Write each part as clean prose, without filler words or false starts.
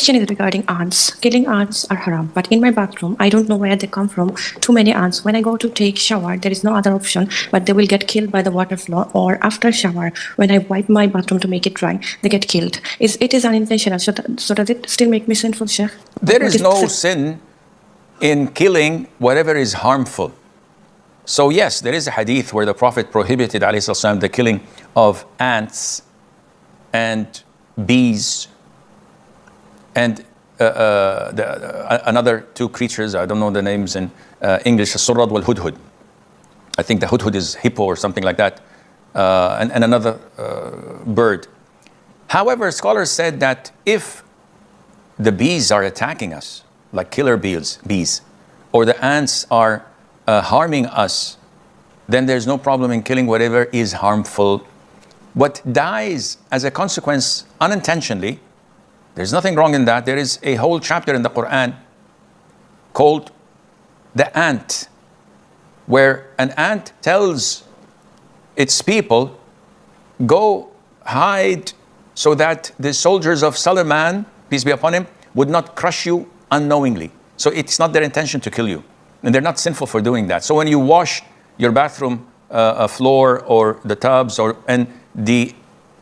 question is regarding ants. Killing ants are haram, but in my bathroom, I don't know where they come from. Too many ants. When I go to take shower, there is no other option, but they will get killed by the water flow. Or after shower, when I wipe my bathroom to make it dry, they get killed. It is unintentional. So does it still make me sinful, Sheikh? There is no sin in killing whatever is harmful. So yes, there is a hadith where the Prophet prohibited ﷺ the killing of ants and bees and another two creatures, I don't know the names in English, السراد والهدهد. I think the hudhud is hippo or something like that, and another bird. However, scholars said that if the bees are attacking us, like killer bees, or the ants are harming us, then there's no problem in killing whatever is harmful. What dies as a consequence unintentionally, there's nothing wrong in that. There is a whole chapter in the Quran called the ant, where an ant tells its people, go hide so that the soldiers of Suleiman, peace be upon him, would not crush you unknowingly. So it's not their intention to kill you. And they're not sinful for doing that. So when you wash your bathroom floor or the tubs, and the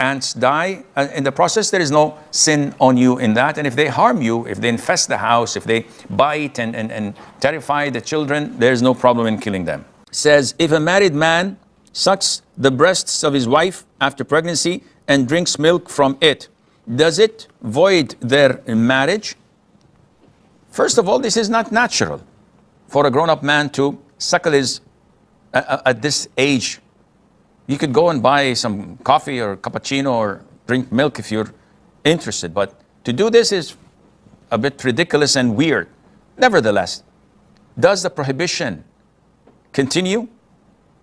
ants die in the process, there is no sin on you in that. And if they harm you, if they infest the house, if they bite and terrify the children, there's no problem in killing them. Says, if a married man sucks the breasts of his wife after pregnancy and drinks milk from it, does it void their marriage? First of all, this is not natural for a grown-up man to suckle his, at this age. You could go and buy some coffee or cappuccino or drink milk if you're interested. But to do this is a bit ridiculous and weird. Nevertheless, does the prohibition continue?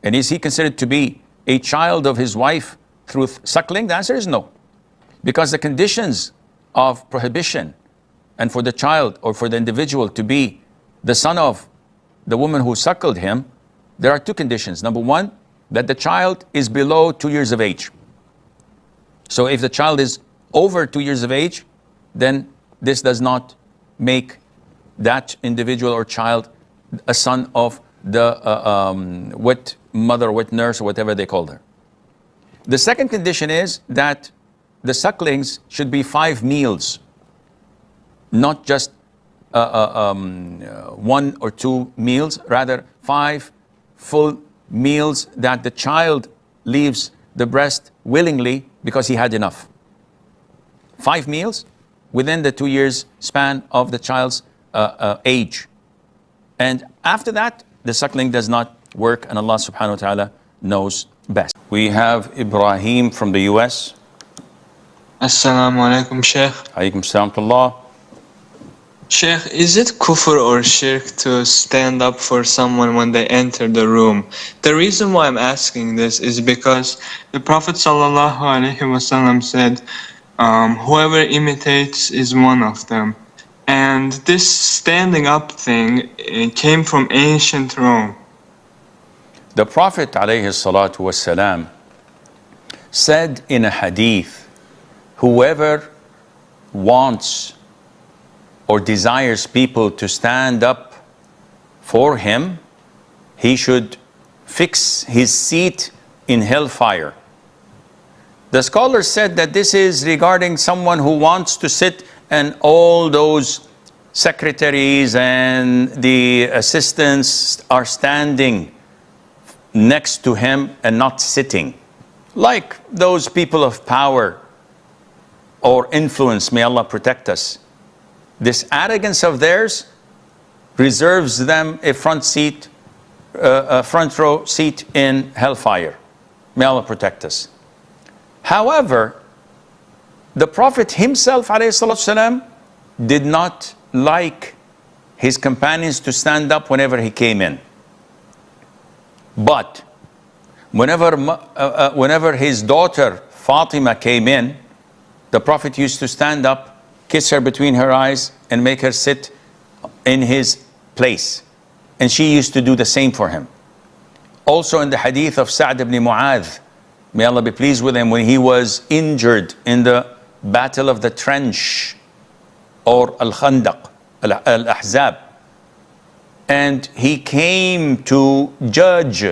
And is he considered to be a child of his wife through suckling? The answer is no. Because the conditions of prohibition and for the child or for the individual to be the son of the woman who suckled him, there are two conditions. Number one, that the child is below 2 years of age. So if the child is over 2 years of age, then this does not make that individual or child a son of the wet mother, wet nurse, or whatever they call her. The second condition is that the sucklings should be 5 meals, not just 1 or 2 meals, rather 5 full meals that the child leaves the breast willingly because he had enough. 5 meals within the 2 years span of the child's age. And after that, the suckling does not work, and Allah subhanahu wa ta'ala knows best. We have Ibrahim from the US. Assalamu alaikum, Sheikh. Alaikum assalam wa rahmatullah. Sheikh, is it kufr or shirk to stand up for someone when they enter the room? The reason why I'm asking this is because the Prophet ﷺ said, whoever imitates is one of them. And this standing up thing, it came from ancient Rome. The Prophet ﷺ said in a hadith, whoever wants or desires people to stand up for him, he should fix his seat in hellfire. The scholars said that this is regarding someone who wants to sit and all those secretaries and the assistants are standing next to him and not sitting. Like those people of power or influence, may Allah protect us. This arrogance of theirs reserves them a front row seat in hellfire. May Allah protect us. However, the Prophet himself ﷺ did not like his companions to stand up whenever he came in. But whenever his daughter Fatima came in, the Prophet used to stand up, kiss her between her eyes, and make her sit in his place. And she used to do the same for him. Also in the hadith of Sa'd ibn Mu'adh, may Allah be pleased with him, when he was injured in the battle of the trench, or Al-Khandaq, Al-Ahzab. And he came to judge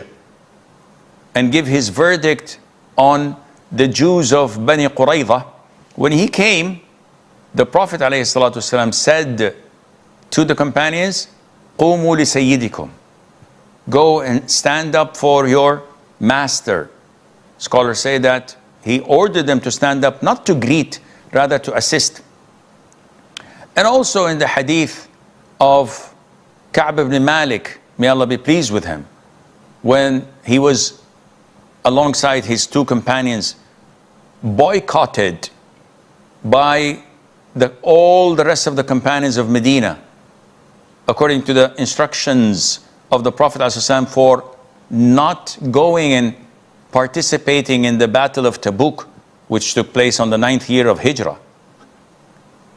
and give his verdict on the Jews of Bani Qurayza. When he came, the Prophet ﷺ said to the companions, قُومُوا لِسَيِّدِكُمْ, go and stand up for your master. Scholars say that he ordered them to stand up, not to greet, rather to assist. And also in the hadith of Ka'b ibn Malik, may Allah be pleased with him, when he was alongside his two companions, boycotted by all the rest of the companions of Medina, according to the instructions of the Prophet ﷺ for not going and participating in the Battle of Tabuk, which took place on the 9th year of Hijrah.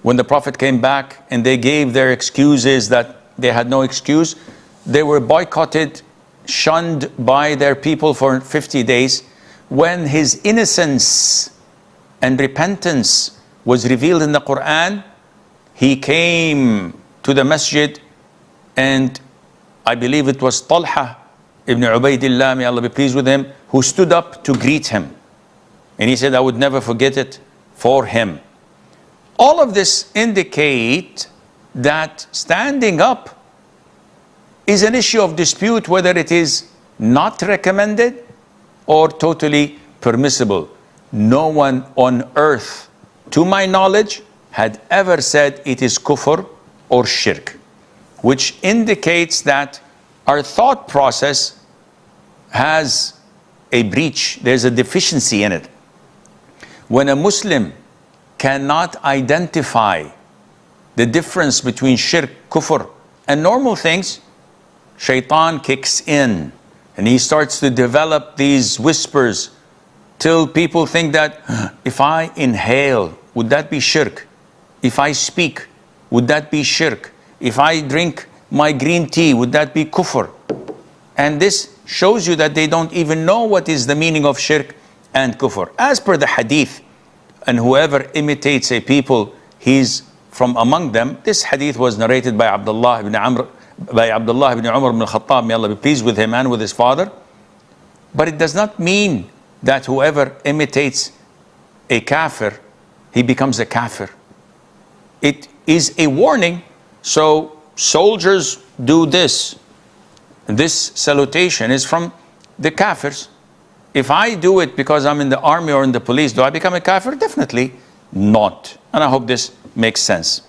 When the Prophet came back and they gave their excuses that they had no excuse, they were boycotted, shunned by their people for 50 days. When his innocence and repentance was revealed in the Quran, he came to the masjid, and I believe it was Talha ibn Ubaidillah, may Allah be pleased with him, who stood up to greet him. And he said, I would never forget it for him. All of this indicate that standing up is an issue of dispute, whether it is not recommended or totally permissible. No one on earth, to my knowledge, had ever said it is kufr or shirk, which indicates that our thought process has a breach. There's a deficiency in it. When a Muslim cannot identify the difference between shirk, kufr, and normal things, shaitan kicks in and he starts to develop these whispers till people think that if I inhale, would that be shirk? If I speak, would that be shirk? If I drink my green tea, would that be kufr? And this shows you that they don't even know what is the meaning of shirk and kufr. As per the hadith, and whoever imitates a people, he's from among them. This hadith was narrated by Abdullah ibn Umar ibn al-Khattab, may Allah be pleased with him and with his father. But it does not mean that whoever imitates a kafir, he becomes a kafir. It is a warning. So soldiers do this. This salutation is from the kafirs. If I do it because I'm in the army or in the police, do I become a kafir? Definitely not. And I hope this makes sense.